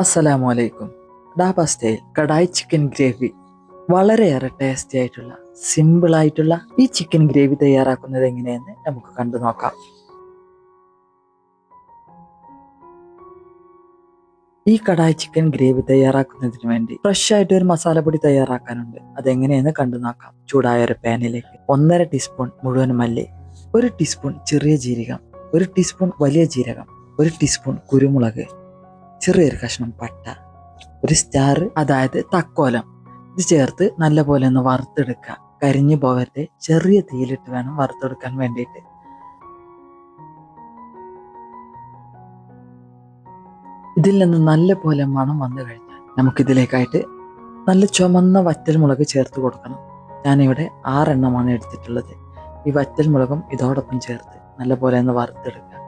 അസ്സലാമു അലൈക്കും. ഡാബ style kadai chicken gravy വളരെയേറെ ടേസ്റ്റി ആയിട്ടുള്ള സിമ്പിൾ ആയിട്ടുള്ള ഈ ചിക്കൻ ഗ്രേവി തയ്യാറാക്കുന്നത് എങ്ങനെയെന്ന് നമുക്ക് കണ്ടു നോക്കാം. ഈ കടായി ചിക്കൻ ഗ്രേവി തയ്യാറാക്കുന്നതിന് വേണ്ടി ഫ്രഷ് ആയിട്ട് ഒരു മസാലപ്പൊടി തയ്യാറാക്കാനുണ്ട്. അതെങ്ങനെയെന്ന് കണ്ടു നോക്കാം. ചൂടായ ഒരു പാനിലേക്ക് 1.5 ടീസ്പൂൺ മുഴുവൻ മല്ലി, 1 ടീസ്പൂൺ ചെറിയ ജീരകം, 1 ടീസ്പൂൺ വലിയ ജീരകം, 1 ടീസ്പൂൺ കുരുമുളക്, ചെറിയൊരു കഷ്ണം പട്ട, ഒരു സ്റ്റാർ അതായത് തക്കോലം, ഇത് ചേർത്ത് നല്ലപോലെ ഒന്ന് വറുത്തെടുക്കുക. കരിഞ്ഞു പോകരുത്, ചെറിയ തീയിലിട്ട് വേണം വറുത്തെടുക്കാൻ വേണ്ടിയിട്ട്. ഇതിൽ നിന്ന് നല്ലപോലെ മണം വന്നു കഴിഞ്ഞാൽ നമുക്കിതിലേക്കായിട്ട് നല്ല ചുമന്ന വറ്റൽമുളക് ചേർത്ത് കൊടുക്കണം. ഞാനിവിടെ 6 എണ്ണമാണ് എടുത്തിട്ടുള്ളത്. ഈ വറ്റൽമുളകും ഇതോടൊപ്പം ചേർത്ത് നല്ലപോലെ ഒന്ന് വറുത്തെടുക്കുക.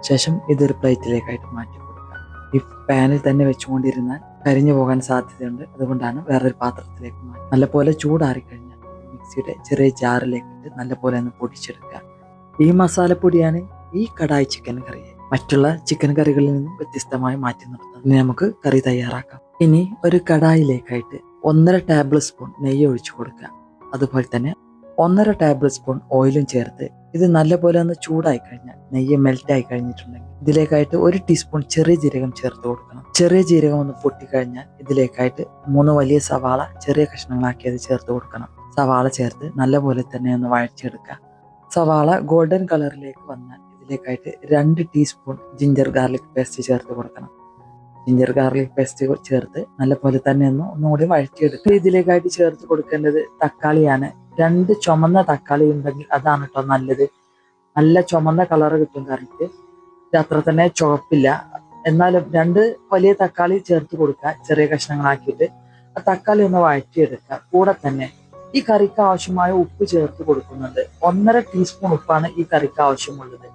ശേഷം ഇതൊരു പ്ലേറ്റിലേക്കായിട്ട് മാറ്റി കൊടുക്കുക. ഈ പാനിൽ തന്നെ വെച്ചുകൊണ്ടിരുന്നാൽ കരിഞ്ഞു പോകാൻ സാധ്യതയുണ്ട്. അതുകൊണ്ടാണ് വേറൊരു പാത്രത്തിലേക്ക് മാറ്റി നല്ലപോലെ ചൂടാറിക്കഴിഞ്ഞാൽ മിക്സിയുടെ ചെറിയ ജാറിലേക്കിട്ട് നല്ലപോലെ ഒന്ന് പൊടിച്ചെടുക്കുക. ഈ മസാലപ്പൊടിയാണ് ഈ കടായി ചിക്കൻ കറിയെ മറ്റുള്ള ചിക്കൻ കറികളിൽ നിന്നും വ്യത്യസ്തമായി മാറ്റി നിർത്തുന്നത്. ഇനി നമുക്ക് കറി തയ്യാറാക്കാം. ഇനി ഒരു കടായിലേക്കായിട്ട് 1.5 ടേബിൾ സ്പൂൺ നെയ്യ് ഒഴിച്ചു കൊടുക്കുക. അതുപോലെ തന്നെ 1.5 ടേബിൾ സ്പൂൺ ഓയിലും ചേർത്ത് ഇത് നല്ലപോലെ ഒന്ന് ചൂടായി കഴിഞ്ഞാൽ നെയ്യ് മെൽറ്റ് ആയി കഴിഞ്ഞിട്ടുണ്ടെങ്കിൽ ഇതിലേക്കായിട്ട് 1 ടീസ്പൂൺ ചെറിയ ജീരകം ചേർത്ത് കൊടുക്കണം. ചെറിയ ജീരകം ഒന്ന് പൊട്ടിക്കഴിഞ്ഞാൽ ഇതിലേക്കായിട്ട് 3 വലിയ സവാള ചെറിയ കഷ്ണങ്ങളാക്കിയത് ചേർത്ത് കൊടുക്കണം. സവാള ചേർത്ത് നല്ലപോലെ തന്നെ ഒന്ന് വഴച്ചെടുക്കുക. സവാള ഗോൾഡൻ കളറിലേക്ക് വന്നാൽ ഇതിലേക്കായിട്ട് 2 ടീസ്പൂൺ ജിഞ്ചർ ഗാർലിക് പേസ്റ്റ് ചേർത്ത് കൊടുക്കണം. ജിഞ്ചർ ഗാർലിക് പേസ്റ്റ് ചേർത്ത് നല്ലപോലെ തന്നെ ഒന്നുകൂടി വഴറ്റിയെടുക്കുക. ഇതിലേക്കായിട്ട് ചേർത്ത് കൊടുക്കേണ്ടത് തക്കാളിയാണ്. 2 ചുമന്ന തക്കാളി ഉണ്ടെങ്കിൽ അതാണ് കേട്ടോ നല്ലത്. നല്ല ചുമന്ന കളർ കിട്ടും കറിക്ക്. ഇത് അത്ര തന്നെ ചുവപ്പില്ല. എന്നാലും 2 വലിയ തക്കാളി ചേർത്ത് കൊടുക്കുക, ചെറിയ കഷ്ണങ്ങളാക്കിയിട്ട്. ആ തക്കാളി ഒന്ന് വഴറ്റിയെടുക്കുക. കൂടെ തന്നെ ഈ കറിക്ക് ആവശ്യമായ ഉപ്പ് ചേർത്ത് കൊടുക്കുന്നുണ്ട്. 1.5 ടീസ്പൂൺ ഉപ്പാണ് ഈ കറിക്ക് ആവശ്യമുള്ളത്.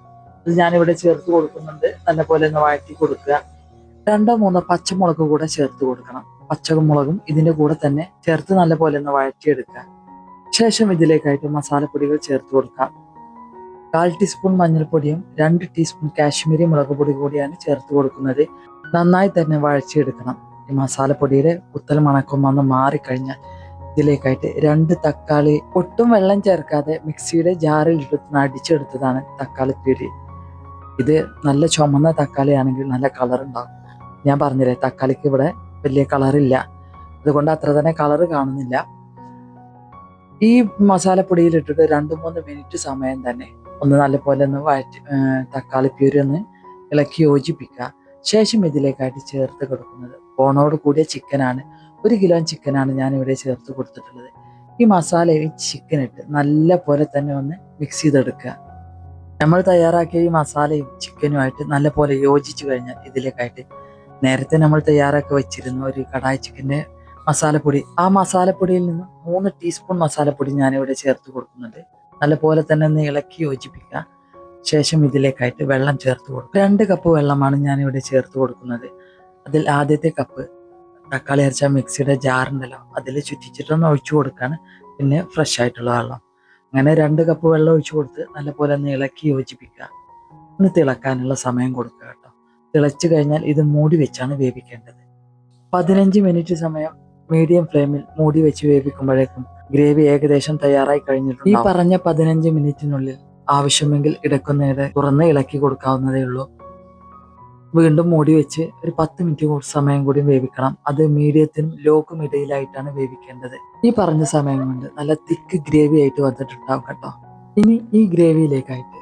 ഇത് ഞാനിവിടെ ചേർത്ത് കൊടുക്കുന്നുണ്ട്. നല്ലപോലെ ഒന്ന് വഴറ്റി കൊടുക്കുക. 2-3 പച്ചമുളക് കൂടെ ചേർത്ത് കൊടുക്കണം. പച്ചമുളകും ഇതിന്റെ കൂടെ തന്നെ ചേർത്ത് നല്ലപോലെ ഒന്ന് വഴറ്റിയെടുക്കുക. ശേഷം ഇതിലേക്കായിട്ട് മസാലപ്പൊടികൾ ചേർത്ത് കൊടുക്കാം. 1/4 ടീസ്പൂൺ മഞ്ഞൾപ്പൊടിയും 2 ടീസ്പൂൺ കാശ്മീരി മുളക് പൊടി കൂടിയാണ് ചേർത്ത് കൊടുക്കുന്നത്. നന്നായി തന്നെ വഴറ്റിയെടുക്കണം. ഈ മസാലപ്പൊടിയുടെ കുത്തൽ മണക്കം വന്ന് മാറിക്കഴിഞ്ഞാൽ ഇതിലേക്കായിട്ട് 2 തക്കാളി ഒട്ടും വെള്ളം ചേർക്കാതെ മിക്സിയുടെ ജാറിൽ എടുത്ത് അടിച്ചെടുത്തതാണ് തക്കാളി പ്യൂരി. ഇത് നല്ല ചുമന്ന തക്കാളി ആണെങ്കിൽ നല്ല കളർ ഉണ്ടാകും. ഞാൻ പറഞ്ഞില്ലേ, തക്കാളിക്ക് ഇവിടെ വലിയ കളറില്ല, അതുകൊണ്ട് അത്ര തന്നെ കളർ കാണുന്നില്ല. ഈ മസാലപ്പൊടിയിൽ ഇട്ടിട്ട് 2-3 മിനിറ്റ് സമയം തന്നെ ഒന്ന് നല്ലപോലെ ഒന്ന് തക്കാളി പ്യൂരി ഒന്ന് ഇളക്കി യോജിപ്പിക്കുക. ശേഷം ഇതിലേക്കായിട്ട് ചേർത്ത് കൊടുക്കുന്നത് ബോണോട് കൂടിയ ചിക്കനാണ്. 1 കിലോ ചിക്കനാണ് ഞാനിവിടെ ചേർത്ത് കൊടുത്തിട്ടുള്ളത്. ഈ മസാലയിൽ ചിക്കൻ ഇട്ട് നല്ല പോലെ തന്നെ ഒന്ന് മിക്സ് ചെയ്തെടുക്കുക. നമ്മൾ തയ്യാറാക്കിയ ഈ മസാലയും ചിക്കനുമായിട്ട് നല്ല പോലെ യോജിച്ചു കഴിഞ്ഞാൽ ഇതിലേക്കായിട്ട് നേരത്തെ നമ്മൾ തയ്യാറാക്കി വെച്ചിരുന്ന ഒരു കടായി ചിക്കൻ്റെ മസാലപ്പൊടി, ആ മസാലപ്പൊടിയിൽ നിന്ന് 3 ടീസ്പൂൺ മസാലപ്പൊടി ഞാനിവിടെ ചേർത്ത് കൊടുക്കുന്നുണ്ട്. നല്ലപോലെ തന്നെ ഒന്ന് ഇളക്കി യോജിപ്പിക്കുക. ശേഷം ഇതിലേക്കായിട്ട് വെള്ളം ചേർത്ത് കൊടുക്കുക. 2 കപ്പ് വെള്ളമാണ് ഞാനിവിടെ ചേർത്ത് കൊടുക്കുന്നത്. അതിൽ ആദ്യത്തെ കപ്പ് തക്കാളി അരച്ച മിക്സിയുടെ ജാറുണ്ടല്ലോ, അതിൽ ചുറ്റിച്ചിട്ടൊന്ന് ഒഴിച്ചു കൊടുക്കുകയാണ്. പിന്നെ ഫ്രഷ് ആയിട്ടുള്ള വെള്ളം, അങ്ങനെ 2 കപ്പ് വെള്ളം ഒഴിച്ചു കൊടുത്ത് നല്ലപോലെ ഒന്ന് ഇളക്കി യോജിപ്പിക്കുക. ഒന്ന് തിളക്കാനുള്ള സമയം കൊടുക്കുക കേട്ടോ. തിളച്ചു കഴിഞ്ഞാൽ ഇത് മൂടി വെച്ചാണ് വേവിക്കേണ്ടത്. 15 മിനിറ്റ് സമയം മീഡിയം ഫ്ലെയിമിൽ മൂടി വെച്ച് വേവിക്കുമ്പോഴേക്കും ഗ്രേവി ഏകദേശം തയ്യാറായി കഴിഞ്ഞിട്ടുണ്ട്. ഈ പറഞ്ഞ 15 മിനിറ്റിനുള്ളിൽ ആവശ്യമെങ്കിൽ ഇടയ്ക്കൊന്നേടെ തുറന്ന് ഇളക്കി കൊടുക്കാവുന്നതേ ഉള്ളൂ. വീണ്ടും മൂടി വെച്ച് ഒരു 10 മിനിറ്റ് സമയം കൂടി വേവിക്കണം. അത് മീഡിയത്തിനും ലോക്കും ഇടയിലായിട്ടാണ് വേവിക്കേണ്ടത്. ഈ പറഞ്ഞ സമയം കൊണ്ട് നല്ല തിക്ക് ഗ്രേവി ആയിട്ട് വന്നിട്ടുണ്ടാവും കേട്ടോ. ഇനി ഈ ഗ്രേവിയിലേക്കായിട്ട്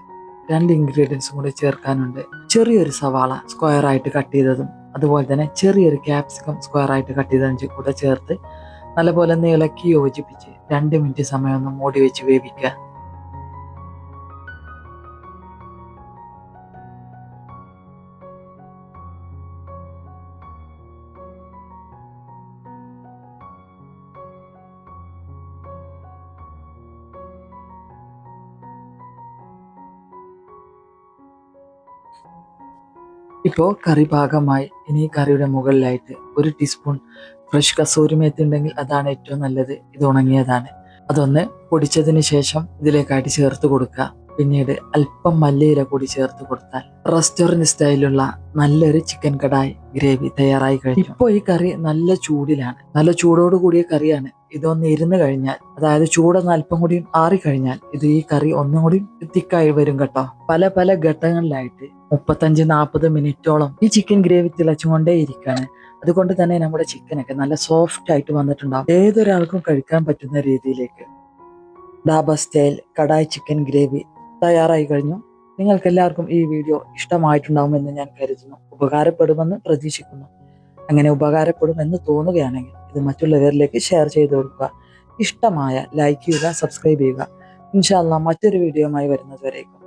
2 ഇൻഗ്രീഡിയൻസും കൂടി ചേർക്കാനുണ്ട്. ചെറിയൊരു സവാള സ്ക്വയർ ആയിട്ട് കട്ട് ചെയ്തതും അതുപോലെ തന്നെ ചെറിയൊരു ക്യാപ്സിക്കം സ്ക്വയർ ആയിട്ട് കട്ട് ചെയ്തതും കൂടെ ചേർത്ത് നല്ലപോലെ ഒന്ന് ഇളക്കി യോജിപ്പിച്ച് 2 മിനിറ്റ് സമയം ഒന്ന് മൂടി വെച്ച് വേവിക്കുക. ഇപ്പോൾ കറി പാകമായി. ഇനി കറിയുടെ മുകളിലായിട്ട് 1 ടീസ്പൂൺ ഫ്രഷ് കസൂരി മേത്തി ഉണ്ടെങ്കിൽ അതാണ് ഏറ്റവും നല്ലത്. ഇത് ഉണങ്ങിയതാണ്. അതൊന്ന് പൊടിച്ചതിന് ശേഷം ഇതിലേക്കായിട്ട് ചേർത്ത് കൊടുക്കുക. പിന്നീട് അല്പം മല്ലിയില കൂടി ചേർത്ത് കൊടുത്താൽ റെസ്റ്റോറന്റ് സ്റ്റൈലുള്ള നല്ലൊരു ചിക്കൻ കടായി ഗ്രേവി തയ്യാറായി കഴിഞ്ഞു. ഇപ്പോൾ ഈ കറി നല്ല ചൂടിലാണ്, നല്ല ചൂടോട് കൂടിയ കറിയാണ്. ഇതൊന്ന് ഇരുന്ന് കഴിഞ്ഞാൽ, അതായത് ചൂടൊന്ന് അല്പം കൂടി ആറിക്കഴിഞ്ഞാൽ ഈ കറി ഒന്നും കൂടി തിക്കായി വരും കേട്ടോ. പല പല ഘട്ടങ്ങളിലായിട്ട് 35-40 മിനിറ്റോളം ഈ ചിക്കൻ ഗ്രേവി തിളച്ചുകൊണ്ടേ ഇരിക്കാണ്. അതുകൊണ്ട് തന്നെ നമ്മുടെ ചിക്കനൊക്കെ നല്ല സോഫ്റ്റ് ആയിട്ട് വന്നിട്ടുണ്ടാവും. ഏതൊരാൾക്കും കഴിക്കാൻ പറ്റുന്ന രീതിയിലേക്ക് ഡാബ സ്റ്റൈൽ കടായി ചിക്കൻ ഗ്രേവി തയ്യാറായി കഴിഞ്ഞു. നിങ്ങൾക്ക് എല്ലാവർക്കും ഈ വീഡിയോ ഇഷ്ടമായിട്ടുണ്ടാവുമെന്ന് ഞാൻ കരുതുന്നു, ഉപകാരപ്പെടുമെന്ന് പ്രതീക്ഷിക്കുന്നു. അങ്ങനെ ഉപകാരപ്പെടുമെന്ന് തോന്നുകയാണെങ്കിൽ ഇത് മറ്റുള്ളവരിലേക്ക് ഷെയർ ചെയ്ത് കൊടുക്കുക. ഇഷ്ടമായ ലൈക്ക് ചെയ്യുക, സബ്സ്ക്രൈബ് ചെയ്യുക. ഇൻഷാ അല്ലാഹ് മറ്റൊരു വീഡിയോയുമായി വരുന്നതുവരേക്കും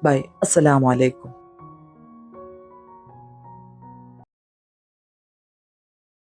ബൈ. അസ്സലാമു അലൈക്കും.